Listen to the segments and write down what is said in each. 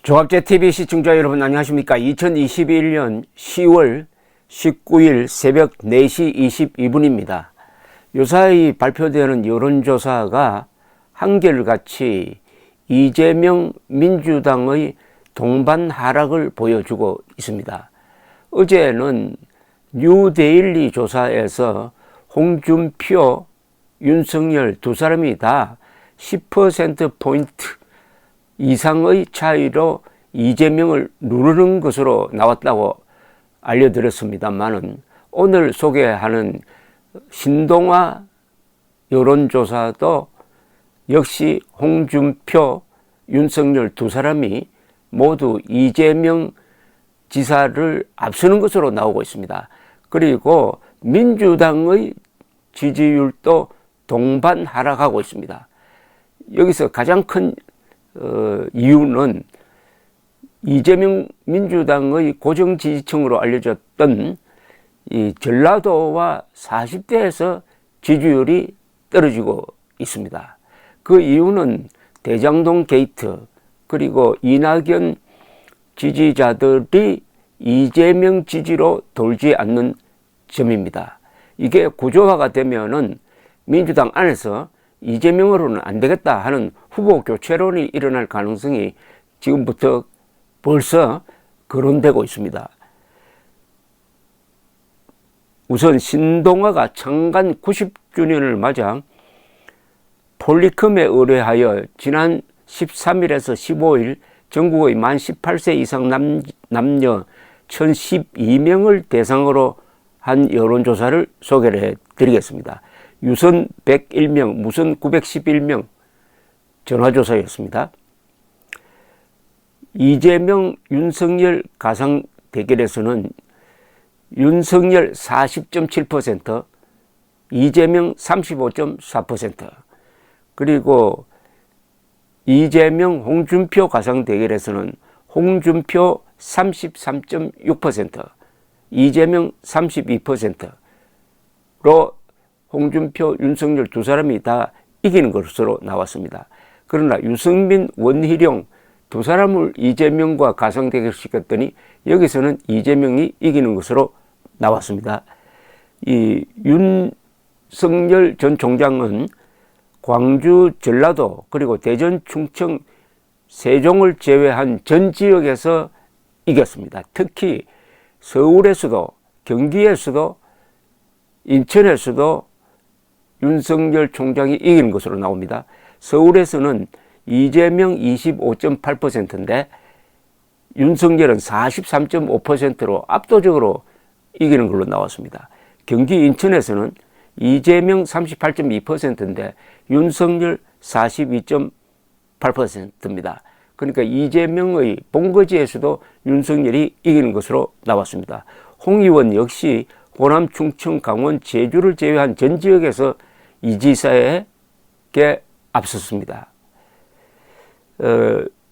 종합제TV 시청자 여러분 안녕하십니까. 2021년 10월 19일 새벽 4시 22분입니다. 요사이 발표되는 여론조사가 한결같이 이재명 민주당의 동반 하락을 보여주고 있습니다. 어제는 뉴데일리 조사에서 홍준표, 윤석열 두 사람이 다 10%포인트 이상의 차이로 이재명을 누르는 것으로 나왔다고 알려드렸습니다만은 오늘 소개하는 신동아 여론조사도 역시 홍준표, 윤석열 두 사람이 모두 이재명 지사를 앞서는 것으로 나오고 있습니다. 그리고 민주당의 지지율도 동반 하락하고 있습니다. 여기서 가장 큰 이유는 이재명 민주당의 고정 지지층으로 알려졌던 이 전라도와 40대에서 지지율이 떨어지고 있습니다. 그 이유는 대장동 게이트 그리고 이낙연 지지자들이 이재명 지지로 돌지 않는 점입니다. 이게 구조화가 되면은 민주당 안에서 이재명으로는 안 되겠다 하는 후보 교체론이 일어날 가능성이 지금부터 벌써 거론되고 있습니다. 우선 신동아가 창간 90주년을 맞아 폴리컴에 의뢰하여 지난 13일에서 15일 전국의 만 18세 이상 남녀 1012명을 대상으로 한 여론조사를 소개를 해드리겠습니다. 유선 101명, 무선 911명 전화조사였습니다. 이재명, 윤석열 가상 대결에서는 윤석열 40.7%, 이재명 35.4%, 그리고 이재명, 홍준표 가상 대결에서는 홍준표 33.6%, 이재명 32%로 홍준표, 윤석열 두 사람이 다 이기는 것으로 나왔습니다. 그러나 유승민, 원희룡 두 사람을 이재명과 가상 대결시켰더니 여기서는 이재명이 이기는 것으로 나왔습니다. 이 윤석열 전 총장은 광주, 전라도 그리고 대전, 충청, 세종을 제외한 전 지역에서 이겼습니다. 특히 서울에서도, 경기에서도, 인천에서도 윤석열 총장이 이기는 것으로 나옵니다. 서울에서는 이재명 25.8%인데 윤석열은 43.5%로 압도적으로 이기는 걸로 나왔습니다. 경기 인천에서는 이재명 38.2%인데 윤석열 42.8%입니다. 그러니까 이재명의 본거지에서도 윤석열이 이기는 것으로 나왔습니다. 홍 의원 역시 호남, 충청, 강원, 제주를 제외한 전 지역에서 이 지사에게 앞섰습니다.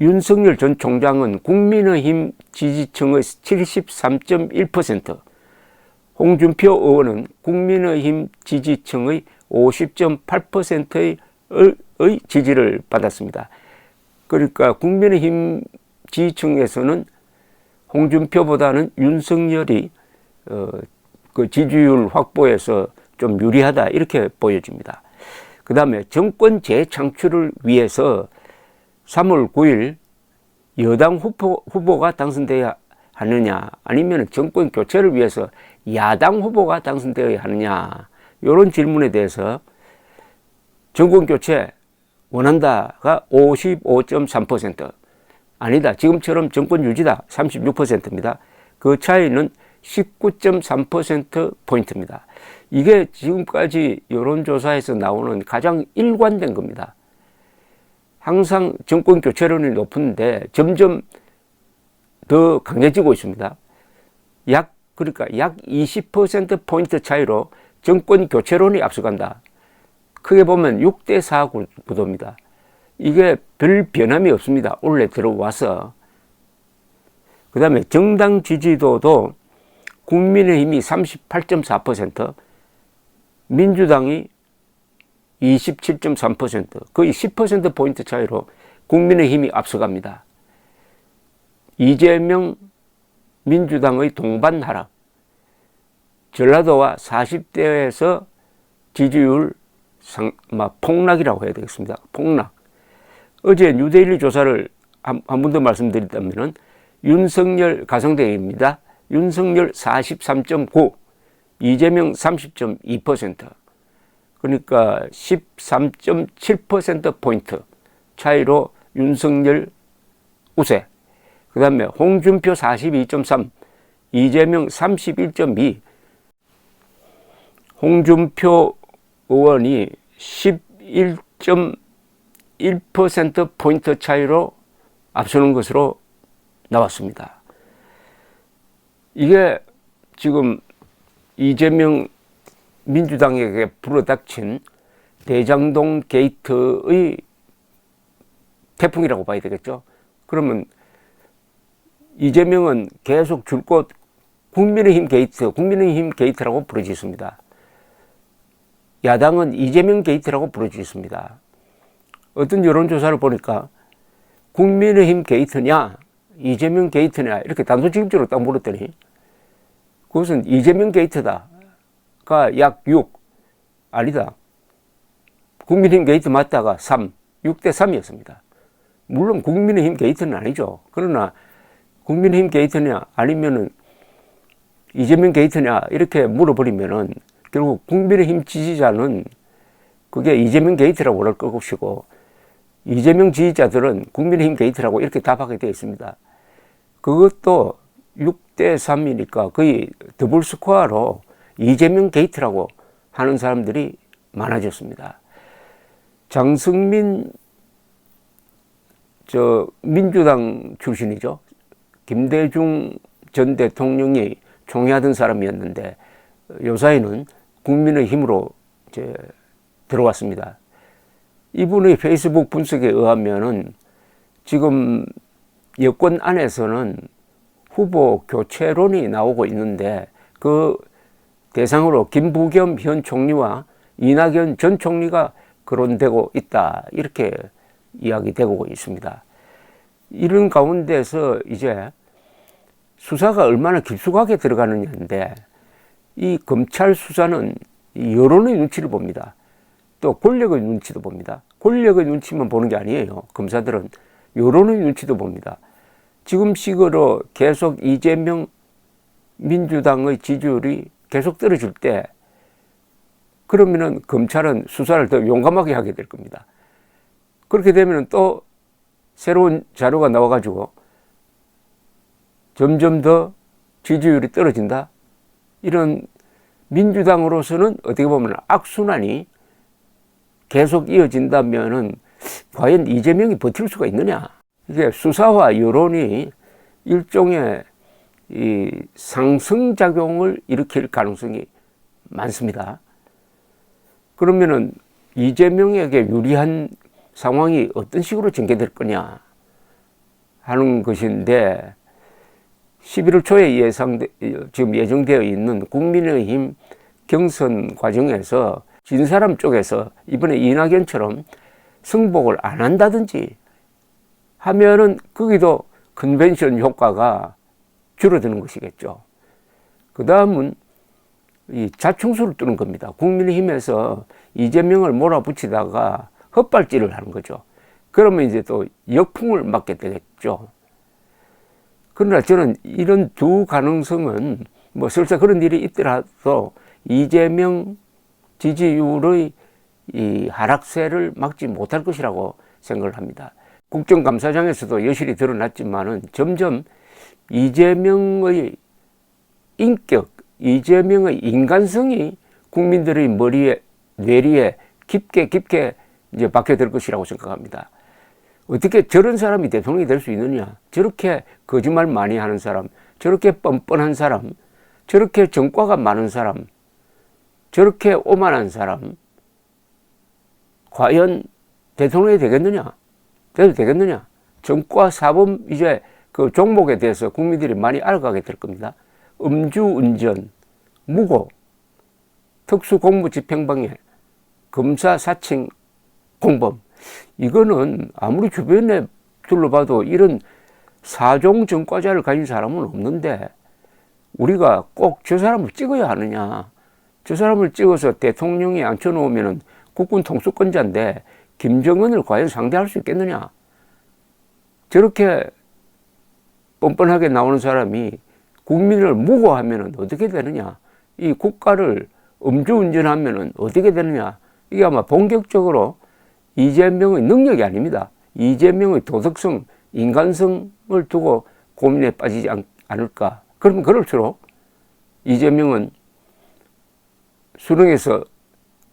윤석열 전 총장은 국민의힘 지지층의 73.1%, 홍준표 의원은 국민의힘 지지층의 50.8%의 지지를 받았습니다. 그러니까 국민의힘 지지층에서는 홍준표보다는 윤석열이 그 지지율 확보에서 좀 유리하다 이렇게 보여집니다. 그 다음에 정권 재창출을 위해서 3월 9일 여당 후보가 당선되어야 하느냐 아니면 정권 교체를 위해서 야당 후보가 당선되어야 하느냐 이런 질문에 대해서 정권 교체 원한다가 55.3%, 아니다 지금처럼 정권 유지다 36%입니다. 그 차이는 19.3%포인트입니다. 이게 지금까지 여론조사에서 나오는 가장 일관된 겁니다. 항상 정권 교체론이 높은데 점점 더 강해지고 있습니다. 그러니까 약 20%포인트 차이로 정권 교체론이 앞서간다. 크게 보면 6대4 구도입니다. 이게 별 변함이 없습니다. 원래 들어와서. 그 다음에 정당 지지도도 국민의힘이 38.4%, 민주당이 27.3%, 거의 10%포인트 차이로 국민의힘이 앞서갑니다. 이재명 민주당의 동반 하락, 전라도와 40대에서 지지율 폭락이라고 해야 되겠습니다. 폭락. 어제 뉴데일리 조사를 한 번 더 말씀드린다면은 윤석열 가상대행입니다. 윤석열 43.9, 이재명 30.2%. 그러니까 13.7%포인트 차이로 윤석열 우세. 그 다음에 홍준표 42.3, 이재명 31.2, 홍준표 의원이 11.1%포인트 차이로 앞서는 것으로 나왔습니다. 이게 지금 이재명 민주당에게 불어닥친 대장동 게이트의 태풍이라고 봐야 되겠죠. 그러면 이재명은 계속 줄곧 국민의힘 게이트라고 부르짖습니다. 야당은 이재명 게이트라고 부르짖습니다. 어떤 여론조사를 보니까 국민의힘 게이트냐 이재명 게이트냐 이렇게 단도직입적으로 딱 물었더니 그것은 이재명 게이트다가 약 6, 아니다, 국민의힘 게이트 맞다가 3, 6대 3이었습니다. 물론 국민의힘 게이트는 아니죠. 그러나 국민의힘 게이트냐 아니면은 이재명 게이트냐 이렇게 물어버리면은 결국 국민의힘 지지자는 그게 이재명 게이트라고 그럴 것이고 이재명 지지자들은 국민의힘 게이트라고 이렇게 답하게 되어 있습니다. 그것도 6대 3이니까 거의 더블 스코어로 이재명 게이트라고 하는 사람들이 많아졌습니다. 장승민 민주당 출신이죠. 김대중 전 대통령이 총회하던 사람이었는데 요사이는 국민의힘으로 이제 들어왔습니다. 이분의 페이스북 분석에 의하면은 지금 여권 안에서는 후보 교체론이 나오고 있는데 그 대상으로 김부겸 현 총리와 이낙연 전 총리가 거론되고 있다, 이렇게 이야기되고 있습니다. 이런 가운데서 이제 수사가 얼마나 깊숙하게 들어가느냐인데 이 검찰 수사는 여론의 눈치를 봅니다. 또 권력의 눈치도 봅니다. 권력의 눈치만 보는 게 아니에요. 검사들은 여론의 눈치도 봅니다. 지금 식으로 계속 이재명 민주당의 지지율이 계속 떨어질 때 그러면은 검찰은 수사를 더 용감하게 하게 될 겁니다. 그렇게 되면 또 새로운 자료가 나와가지고 점점 더 지지율이 떨어진다. 이런 민주당으로서는 어떻게 보면 악순환이 계속 이어진다면은 과연 이재명이 버틸 수가 있느냐. 이게 수사와 여론이 일종의 이 상승작용을 일으킬 가능성이 많습니다. 그러면은 이재명에게 유리한 상황이 어떤 식으로 전개될 거냐 하는 것인데 11월 초에 지금 예정되어 있는 국민의힘 경선 과정에서 진 사람 쪽에서 이번에 이낙연처럼 승복을 안 한다든지 하면은 거기도 컨벤션 효과가 줄어드는 것이겠죠. 그 다음은 이 자충수를 뜨는 겁니다. 국민의힘에서 이재명을 몰아붙이다가 헛발질을 하는 거죠. 그러면 이제 또 역풍을 맞게 되겠죠. 그러나 저는 이런 두 가능성은 뭐 설사 그런 일이 있더라도 이재명 지지율의 이 하락세를 막지 못할 것이라고 생각을 합니다. 국정감사장에서도 여실히 드러났지만은 점점 이재명의 인격, 이재명의 인간성이 국민들의 머리에, 뇌리에 깊게 이제 박혀들 것이라고 생각합니다. 어떻게 저런 사람이 대통령이 될 수 있느냐? 저렇게 거짓말 많이 하는 사람, 저렇게 뻔뻔한 사람, 저렇게 전과가 많은 사람, 저렇게 오만한 사람, 과연 대통령이 되겠느냐? 돼도 되겠느냐? 전과 사범 이제 그 종목에 대해서 국민들이 많이 알아가게 될 겁니다. 음주운전, 무고, 특수공무집행방해, 검사 사칭 공범, 이거는 아무리 주변에 둘러봐도 이런 4종 전과자를 가진 사람은 없는데 우리가 꼭 저 사람을 찍어야 하느냐. 저 사람을 찍어서 대통령에 앉혀놓으면 국군 통수권자인데 김정은을 과연 상대할 수 있겠느냐. 저렇게 뻔뻔하게 나오는 사람이 국민을 무고하면 어떻게 되느냐. 이 국가를 음주운전하면 어떻게 되느냐. 이게 아마 본격적으로 이재명의 능력이 아닙니다. 이재명의 도덕성, 인간성을 두고 고민에 빠지지 않을까. 그러면 그럴수록 이재명은 수렁에서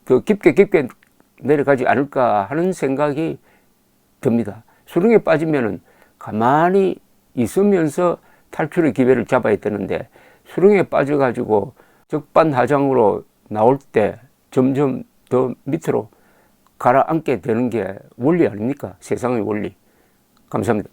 더 깊게 내려가지 않을까 하는 생각이 듭니다. 수렁에 빠지면은 가만히 있으면서 탈출의 기회를 잡아야 되는데 수렁에 빠져가지고 적반하장으로 나올 때 점점 더 밑으로 가라앉게 되는 게 원리 아닙니까? 세상의 원리. 감사합니다.